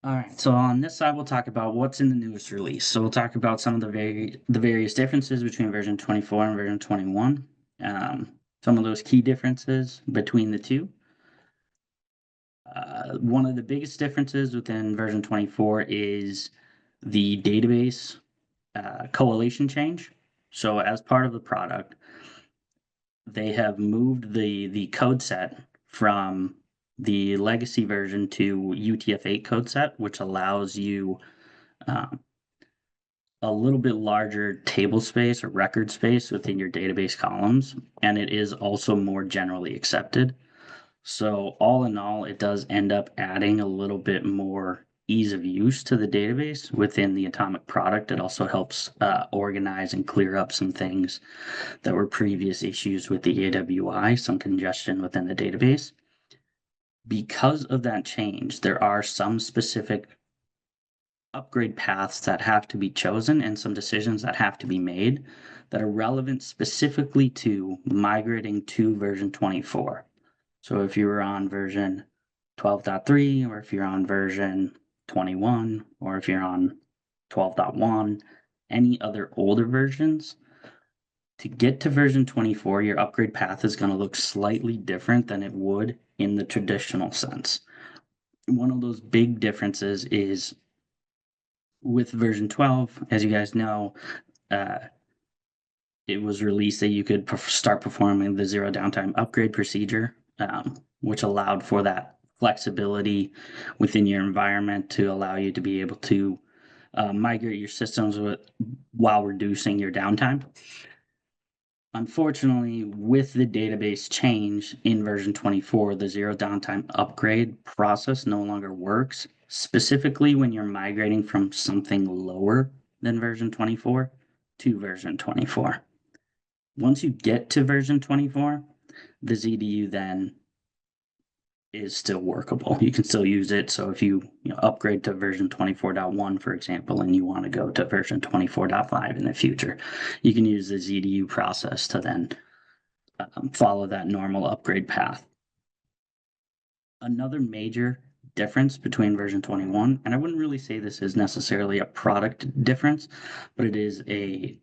All right, so on this side, we'll talk about what's in the newest release. So we'll talk about some of the various differences between version 24 and version 21. Some of those key differences between the two. One of the biggest differences within version 24 is the database correlation change. So as part of the product, they have moved the code set from the legacy version to UTF-8 code set, which allows you um, a little bit larger table space or record space within your database columns, and it is also more generally accepted. So all in all, it does end up adding a little bit more ease of use to the database within the Automic product. It also helps organize and clear up some things that were previous issues with the AWI, some congestion within the database. Because of that change, there are some specific upgrade paths that have to be chosen and some decisions that have to be made that are relevant specifically to migrating to version 24. So if you were on version 12.3, or if you're on version 21, or if you're on 12.1, any other older versions, to get to version 24, your upgrade path is going to look slightly different than it would in the traditional sense. One of those big differences is with version 12, as you guys know, uh, it was released that you could start performing the zero downtime upgrade procedure, which allowed for that flexibility within your environment to allow you to be able to migrate your systems while reducing your downtime. Unfortunately, with the database change in version 24, the zero downtime upgrade process no longer works, specifically when you're migrating from something lower than version 24 to version 24. Once you get to version 24, the ZDU then is still workable. You can still use it. So if you upgrade to version 24.1, for example, and you want to go to version 24.5 in the future, you can use the ZDU process to then follow that normal upgrade path. Another major difference between version 21, and I wouldn't really say this is necessarily a product difference, but it is a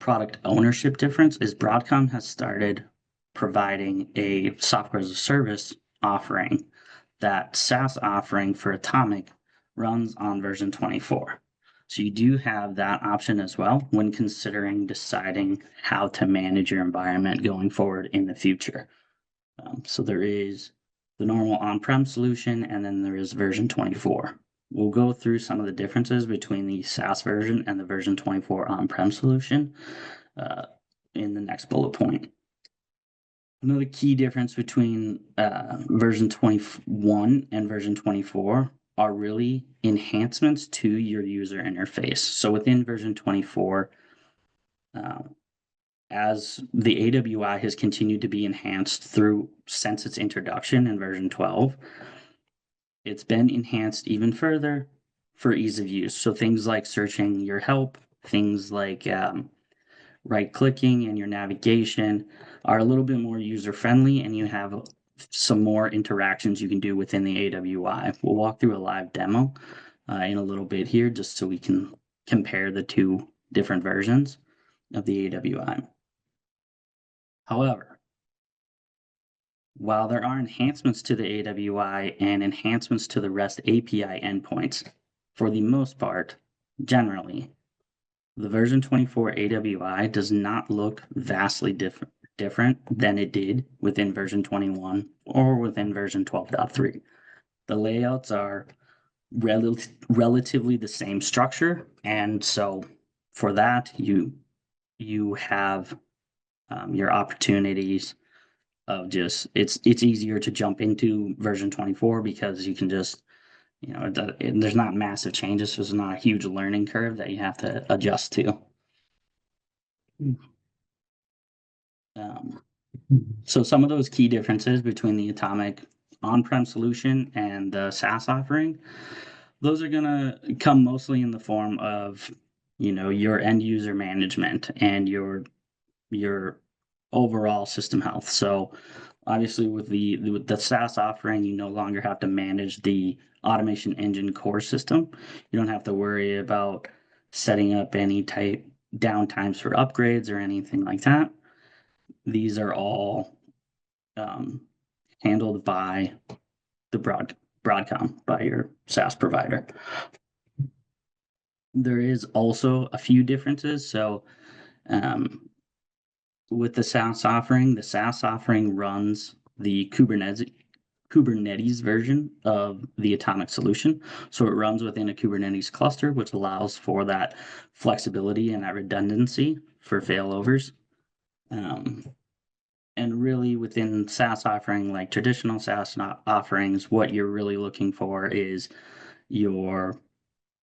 product ownership difference, is Broadcom has started providing a software as a service offering. That SaaS offering for Automic runs on version 24. So you do have that option as well when considering deciding how to manage your environment going forward in the future. So there is the normal on-prem solution, and then there is version 24. We'll go through some of the differences between the SaaS version and the version 24 on-prem solution in the next bullet point. Another key difference between version 21 and version 24 are really enhancements to your user interface. So within version 24, as the AWI has continued to be enhanced since its introduction in version 12, it's been enhanced even further for ease of use. So things like searching your help, things like right clicking and your navigation are a little bit more user friendly, and you have some more interactions you can do within the AWI. We'll walk through a live demo in a little bit here just so we can compare the two different versions of the AWI. However, while there are enhancements to the AWI and enhancements to the REST API endpoints, for the most part, generally, the version 24 AWI does not look vastly different than it did within version 21 or within version 12.3. The layouts are relatively the same structure, and so for that, you have your opportunities of just it's easier to jump into version 24 because you can just there's not massive changes, so there's not a huge learning curve that you have to adjust to. Um, so some of those key differences between the Automic on-prem solution and the SaaS offering, those are going to come mostly in the form of, your end user management and your overall system health. So obviously with the SaaS offering, you no longer have to manage the automation engine core system. You don't have to worry about setting up any type downtimes for upgrades or anything like that. These are all handled by the Broadcom, by your SaaS provider. There is also a few differences. So with the SaaS offering runs the Kubernetes version of the Automic solution. So it runs within a Kubernetes cluster, which allows for that flexibility and that redundancy for failovers. And really within SaaS offering, like traditional SaaS offerings, what you're really looking for is your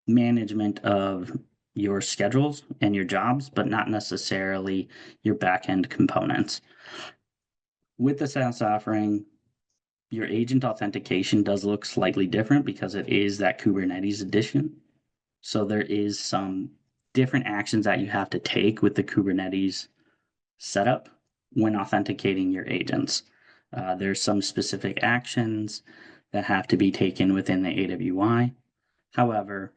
management of your schedules and your jobs, but not necessarily your back-end components. With the SaaS offering, your agent authentication does look slightly different because it is that Kubernetes edition. So there is some different actions that you have to take with the Kubernetes setup when authenticating your agents. There's some specific actions that have to be taken within the AWI. However,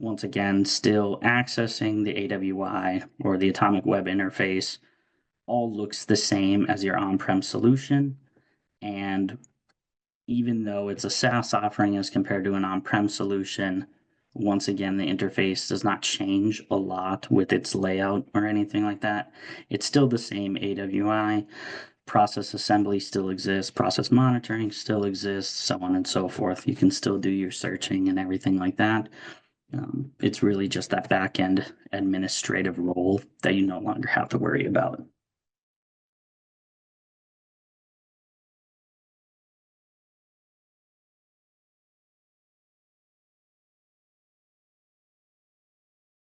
once again, still accessing the AWI or the Automic Web Interface all looks the same as your on-prem solution. And even though it's a SaaS offering as compared to an on-prem solution, once again, the interface does not change a lot with its layout or anything like that. It's still the same AWI. Process assembly still exists. Process monitoring still exists, so on and so forth. You can still do your searching and everything like that. It's really just that back-end administrative role that you no longer have to worry about.